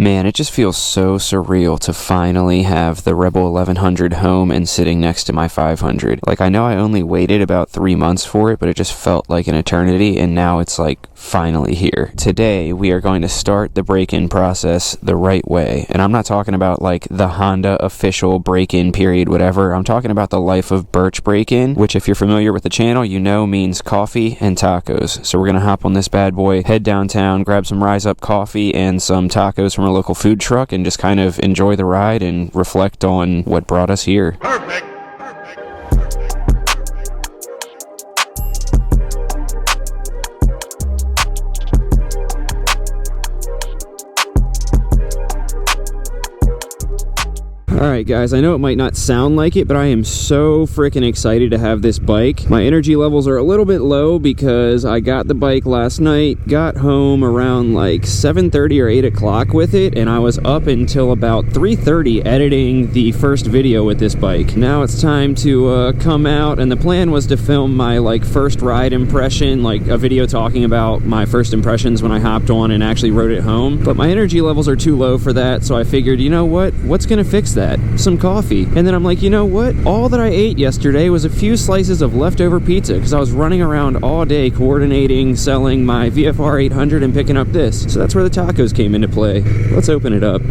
Man, it just feels so surreal to finally have the Rebel 1100 home and sitting next to my 500. Like, I know I only waited about 3 months for it, but it just felt like an eternity, and now it's like finally here. Today, we are going to start the break-in process the right way, and I'm not talking about like the Honda official break-in period, whatever. I'm talking about the LifeOfBurch break-in, which if you're familiar with the channel, you know means coffee and tacos. So we're gonna hop on this bad boy, head downtown, grab some Rise Up coffee and some tacos from a local food truck, and just kind of enjoy the ride and reflect on what brought us here. Perfect. Alright guys, I know it might not sound like it, but I am so freaking excited to have this bike. My energy levels are a little bit low because I got the bike last night, got home around like 7:30 or 8 o'clock with it, and I was up until about 3:30 editing the first video with this bike. Now it's time to come out, and the plan was to film my like first ride impression, like a video talking about my first impressions when I hopped on and actually rode it home. But my energy levels are too low for that, so I figured, you know what? What's gonna fix that? Some coffee. And then I'm like, you know what? All that I ate yesterday was a few slices of leftover pizza because I was running around all day coordinating, selling my VFR 800 and picking up this. So that's where the tacos came into play. Let's open it up.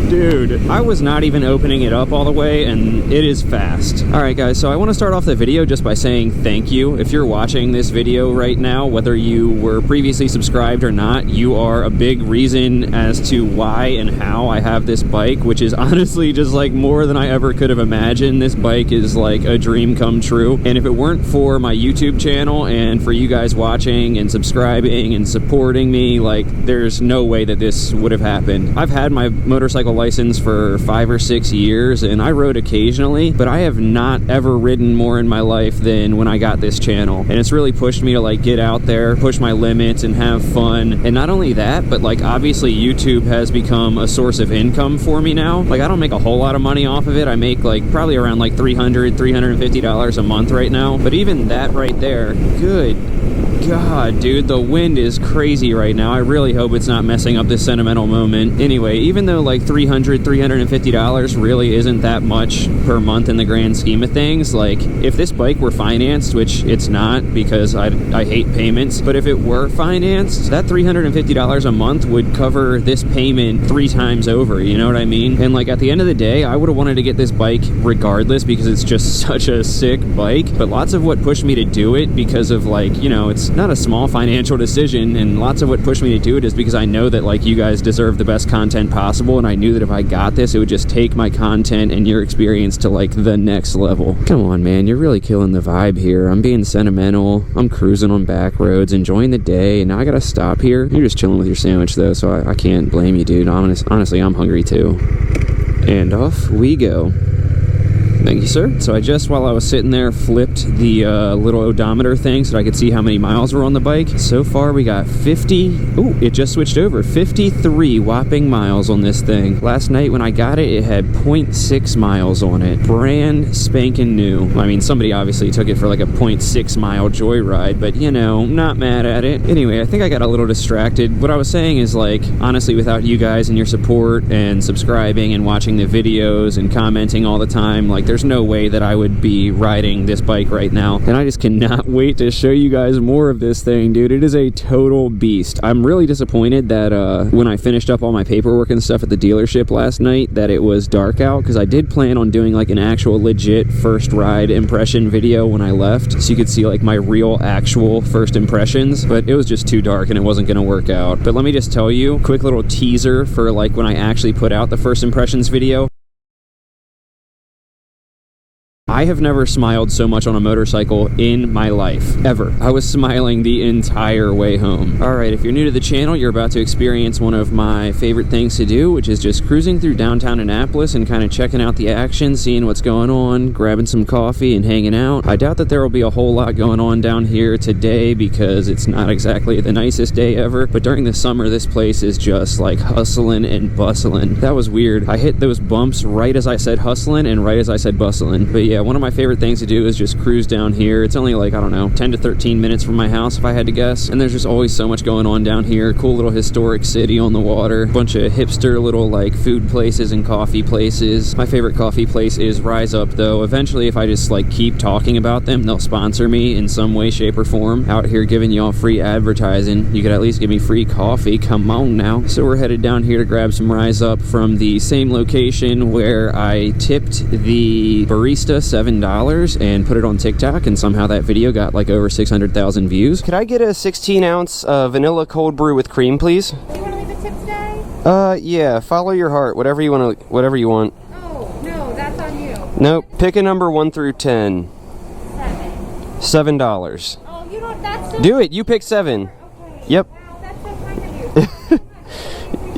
Dude, I was not even opening it up all the way, and it is fast. Alright guys, so I want to start off the video just by saying thank you. If you're watching this video right now, whether you were previously subscribed or not, you are a big reason as to why and how I have this bike, which is honestly just like more than I ever could have imagined. This bike is like a dream come true, and if it weren't for my YouTube channel and for you guys watching and subscribing and supporting me, like there's no way that this would have happened. I've had my motorcycle license for 5 or 6 years, and I rode occasionally, but I have not ever ridden more in my life than when I got this channel. And it's really pushed me to like get out there, push my limits, and have fun. And not only that, but like obviously YouTube has become a source of income for me now. Like I don't make a whole lot of money off of it. I make like probably around like $350 a month right now. But even that right there, good God, dude, the wind is crazy right now. I really hope it's not messing up this sentimental moment. Anyway, even though like $350 really isn't that much per month in the grand scheme of things, like if this bike were financed, which it's not because I hate payments, but if it were financed, that $350 a month would cover this payment 3 times over, you know what I mean? And like at the end of the day, I would have wanted to get this bike regardless because it's just such a sick bike, but lots of what pushed me to do it because of like, you know, it's not a small financial decision, and lots of what pushed me to do it is because I know that like you guys deserve the best content possible, and I knew that if I got this, it would just take my content and your experience to like the next level. Come on, man, you're really killing the vibe here. I'm being sentimental. I'm cruising on back roads, enjoying the day, and now I gotta stop here. You're just chilling with your sandwich though, so I can't blame you, dude. Honestly, I'm hungry too. And off we go. Thank you, sir. So I just, while I was sitting there, flipped the little odometer thing so that I could see how many miles were on the bike. So far, we got 50... Ooh, it just switched over. 53 whopping miles on this thing. Last night when I got it, it had 0.6 miles on it. Brand spanking new. I mean, somebody obviously took it for like a 0.6 mile joyride, but, you know, not mad at it. Anyway, I think I got a little distracted. What I was saying is, like, honestly, without you guys and your support and subscribing and watching the videos and commenting all the time, like, there's no way that I would be riding this bike right now. And I just cannot wait to show you guys more of this thing, dude. It is a total beast. I'm really disappointed that when I finished up all my paperwork and stuff at the dealership last night that it was dark out, because I did plan on doing like an actual legit first ride impression video when I left, so you could see like my real actual first impressions, but it was just too dark and it wasn't gonna work out. But let me just tell you, quick little teaser for like when I actually put out the first impressions video. I have never smiled so much on a motorcycle in my life, ever. I was smiling the entire way home. Alright, if you're new to the channel, you're about to experience one of my favorite things to do, which is just cruising through downtown Annapolis and kind of checking out the action, seeing what's going on, grabbing some coffee and hanging out. I doubt that there will be a whole lot going on down here today because it's not exactly the nicest day ever, but during the summer, this place is just like hustling and bustling. That was weird. I hit those bumps right as I said hustling and right as I said bustling. But yeah, one of my favorite things to do is just cruise down here. It's only like, I don't know, 10 to 13 minutes from my house if I had to guess. And there's just always so much going on down here. Cool little historic city on the water. Bunch of hipster little like food places and coffee places. My favorite coffee place is Rise Up though. Eventually if I just like keep talking about them, they'll sponsor me in some way, shape, or form. Out here giving y'all free advertising. You could at least give me free coffee. Come on now. So we're headed down here to grab some Rise Up from the same location where I tipped the barista $7 and put it on TikTok, and somehow that video got like over 600,000 views. Could I get a 16-ounce vanilla cold brew with cream, please? Do you want to leave a tip today? Yeah, follow your heart. Whatever you want. Oh, no, that's on you. Nope. Pick a number 1 through 10. $7. Oh, you don't, that's so... Do it. You pick 7. Okay. Yep. Wow, that's so kind of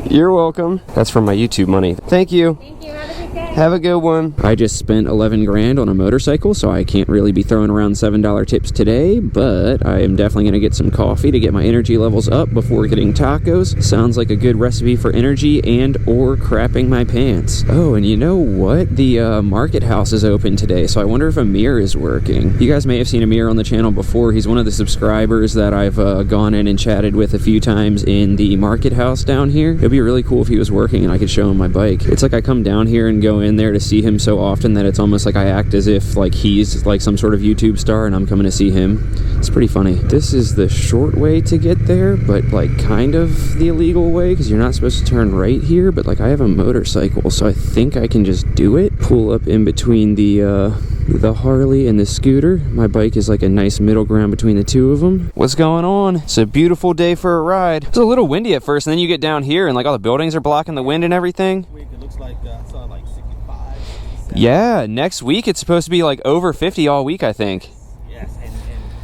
you. You're welcome. That's from my YouTube money. Thank you. Thank you. Have a good day. Have a good one. I just spent 11 grand on a motorcycle, so I can't really be throwing around $7 tips today, but I am definitely going to get some coffee to get my energy levels up before getting tacos. Sounds like a good recipe for energy and or crapping my pants. Oh, and you know what? The market house is open today, so I wonder if Amir is working. You guys may have seen Amir on the channel before. He's one of the subscribers that I've gone in and chatted with a few times in the market house down here. It'd be really cool if he was working and I could show him my bike. It's like I come down here and go in there to see him so often that it's almost like I act as if like he's like some sort of YouTube star and I'm coming to see him. It's pretty funny. This is the short way to get there, but like kind of the illegal way because you're not supposed to turn right here, but like I have a motorcycle, so I think I can just do it. Pull up in between the Harley and the scooter. My bike is like a nice middle ground between the two of them. What's going on? It's a beautiful day for a ride. It's a little windy at first, and then you get down here and like all the buildings are blocking the wind and everything. It looks like I saw like 65. 67. Yeah, next week it's supposed to be like over 50 all week, I think. Yes, and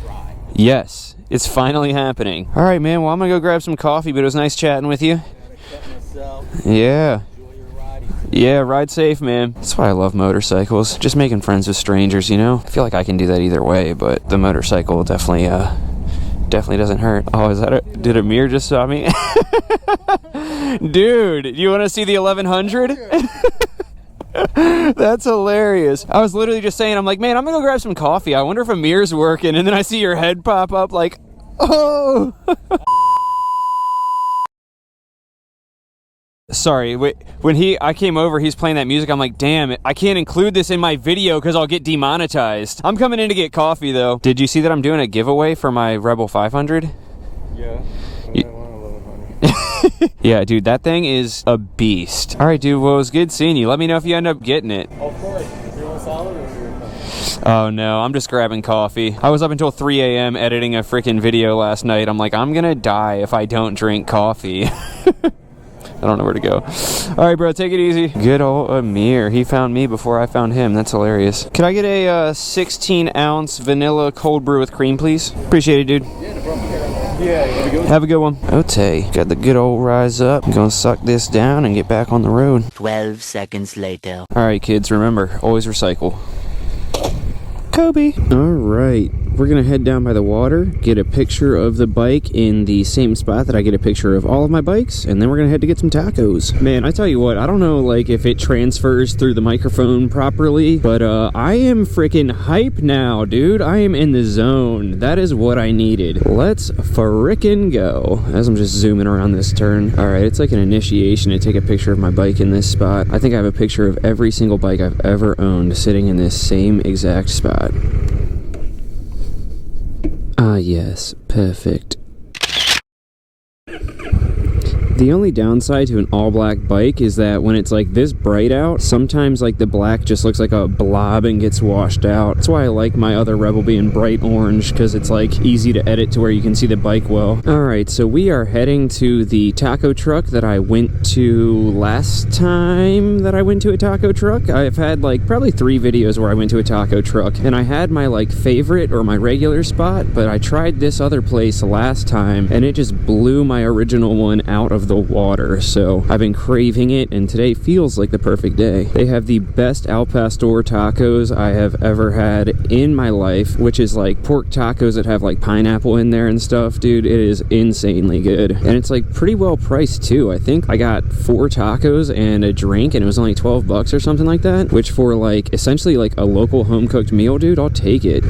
dry. Yes, it's finally happening. All right, man. Well, I'm gonna go grab some coffee, but it was nice chatting with you. Yeah. Enjoy your ride. Yeah, ride safe, man. That's why I love motorcycles. Just making friends with strangers, you know? I feel like I can do that either way, but the motorcycle definitely doesn't hurt. Oh, is that it? Did Amir just saw me? Dude, you want to see the 1100? That's hilarious. I was literally just saying, I'm like, man, I'm gonna go grab some coffee. I wonder if Amir's working, and then I see your head pop up like, oh. Sorry, when I came over, he's playing that music. I'm like, damn it, I can't include this in my video because I'll get demonetized. I'm coming in to get coffee though. Did you see that I'm doing a giveaway for my Rebel 500? Yeah. Yeah, dude, that thing is a beast. All right, dude, well, it was good seeing you. Let me know if you end up getting it. Of course. You want salad or you want? Oh no, I'm just grabbing coffee. I was up until 3 a.m. editing a freaking video last night. I'm like, I'm gonna die if I don't drink coffee. I don't know where to go. All right, bro, take it easy. Good old Amir. He found me before I found him. That's hilarious. Could I get a 16-ounce vanilla cold brew with cream, please? Appreciate it, dude. Yeah, no problem. Yeah, have a good one. Have a good one. Okay, got the good old Rise Up. I'm gonna suck this down and get back on the road. 12 seconds later. All right, kids, remember, always recycle. Kobe. All right, we're gonna head down by the water, get a picture of the bike in the same spot that I get a picture of all of my bikes, and then we're gonna head to get some tacos. Man, I tell you what, I don't know like if it transfers through the microphone properly, but I am freaking hype now, dude. I am in the zone. That is what I needed. Let's frickin' go. As I'm just zooming around this turn. All right, it's like an initiation to take a picture of my bike in this spot. I think I have a picture of every single bike I've ever owned sitting in this same exact spot. Ah, yes, perfect. The only downside to an all-black bike is that when it's like this bright out, sometimes like the black just looks like a blob and gets washed out. That's why I like my other Rebel being bright orange, because it's like easy to edit to where you can see the bike well. Alright, so we are heading to the taco truck that I went to last time that I went to a taco truck. I've had like probably 3 videos where I went to a taco truck, and I had my like favorite or my regular spot, but I tried this other place last time and it just blew my original one out of of the water. So I've been craving it, and today feels like the perfect day. They have the best al pastor tacos I have ever had in my life, which is like pork tacos that have like pineapple in there and stuff. Dude, it is insanely good, and it's like pretty well priced too. I think I got 4 tacos and a drink, and it was only $12 or something like that, which for like essentially like a local home cooked meal, dude, I'll take it.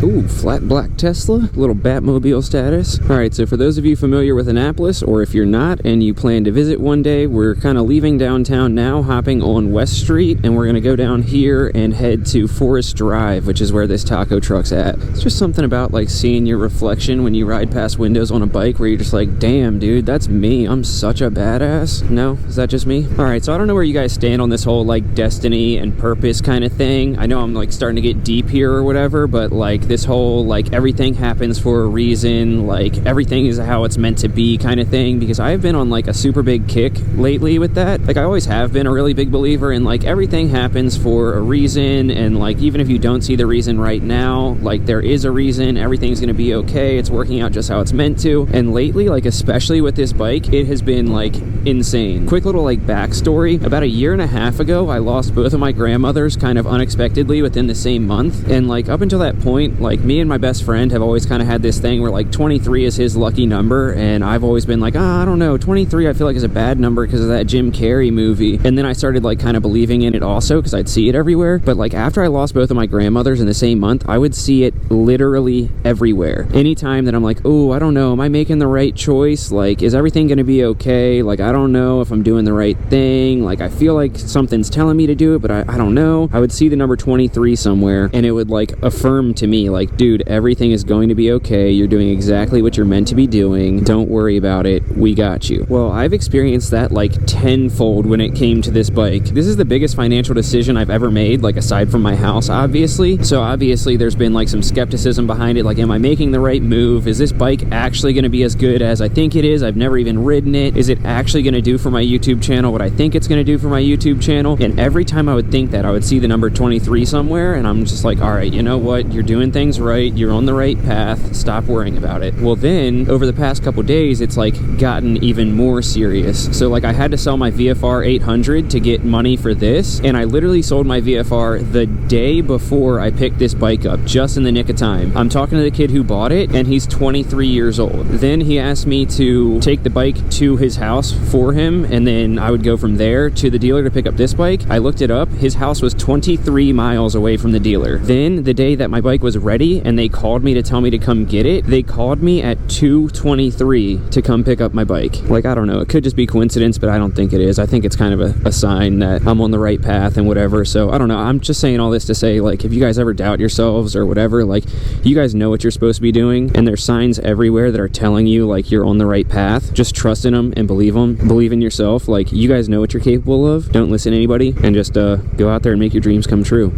Ooh, flat black Tesla, little Batmobile status. All right, so for those of you familiar with Annapolis, or if you're not and you plan to visit one day, we're kind of leaving downtown now, hopping on West Street, and we're gonna go down here and head to Forest Drive, which is where this taco truck's at. It's just something about like seeing your reflection when you ride past windows on a bike where you're just like, damn, dude, that's me. I'm such a badass. No? Is that just me? All right, so I don't know where you guys stand on this whole like destiny and purpose kind of thing. I know I'm like starting to get deep here or whatever, but like this whole like everything happens for a reason, like everything is how it's meant to be kind of thing, because I've been on like a super big kick lately with that. Like I always have been a really big believer in like everything happens for a reason, and like even if you don't see the reason right now, like there is a reason, everything's gonna be okay, it's working out just how it's meant to. And lately, like especially with this bike, it has been like insane. Quick little like backstory, about a year and a half ago I lost both of my grandmothers kind of unexpectedly within the same month, and like up until that point, like me and my best friend have always kind of had this thing where like 23 is his lucky number, and I've always been like, I don't know, 23 I feel like is a bad number because of that Jim Carrey movie. And then I started like kind of believing in it also because I'd see it everywhere. But like after I lost both of my grandmothers in the same month, I would see it literally everywhere. Anytime that I'm like, oh, I don't know, am I making the right choice? Like, is everything going to be okay? Like, I don't know if I'm doing the right thing. Like, I feel like something's telling me to do it, but I don't know. I would see the number 23 somewhere, and it would like affirm to me like, dude, everything is going to be okay. You're doing exactly what you're meant to be doing. Don't worry about it. We got you. Well, I've experienced that like tenfold when it came to this bike. This is the biggest financial decision I've ever made, like aside from my house, obviously. So obviously there's been like some skepticism behind it. Like, am I making the right move? Is this bike actually going to be as good as I think it is? I've never even ridden it. Is it actually going to do for my YouTube channel what I think it's going to do for my YouTube channel? And every time I would think that, I would see the number 23 somewhere, and I'm just like, all right, you know what? You're doing things right. You're on the right path. Stop worrying about it. Well, then over the past couple days, it's like gotten even more serious. So like I had to sell my VFR 800 to get money for this, and I literally sold my VFR the day before I picked this bike up, just in the nick of time. I'm talking to the kid who bought it, and he's 23 years old. Then he asked me to take the bike to his house for him, and then I would go from there to the dealer to pick up this bike. I looked it up. His house was 23 miles away from the dealer. Then the day that my bike was ready and they called me to tell me to come get it, they called me at 2:23 to come pick up my bike. Like, I don't know, it could just be coincidence, but I don't think it is. I think it's kind of a sign that I'm on the right path and whatever. So I don't know, I'm just saying all this to say, like, if you guys ever doubt yourselves or whatever, like, you guys know what you're supposed to be doing, and there's signs everywhere that are telling you like you're on the right path. Just trust in them and believe them. Believe in yourself. Like, you guys know what you're capable of. Don't listen to anybody, and just go out there and make your dreams come true.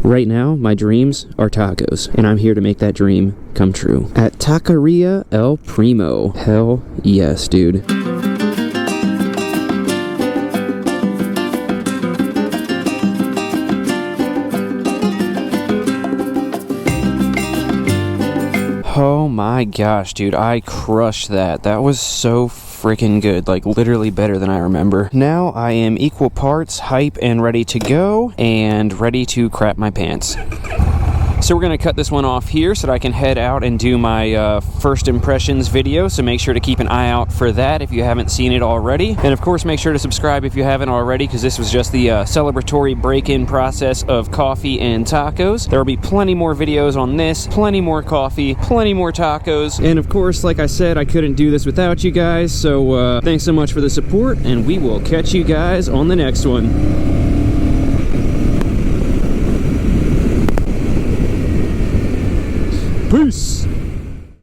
Right now, my dreams are tacos, and I'm here to make that dream come true. At Taqueria El Primo. Hell yes, dude. Oh my gosh, dude, I crushed that. That was so freaking good, like literally better than I remember. Now I am equal parts hype and ready to go, and ready to crap my pants. So we're going to cut this one off here so that I can head out and do my first impressions video. So make sure to keep an eye out for that if you haven't seen it already. And of course, make sure to subscribe if you haven't already, because this was just the celebratory break-in process of coffee and tacos. There will be plenty more videos on this, plenty more coffee, plenty more tacos. And of course, like I said, I couldn't do this without you guys. So thanks so much for the support, and we will catch you guys on the next one. Peace.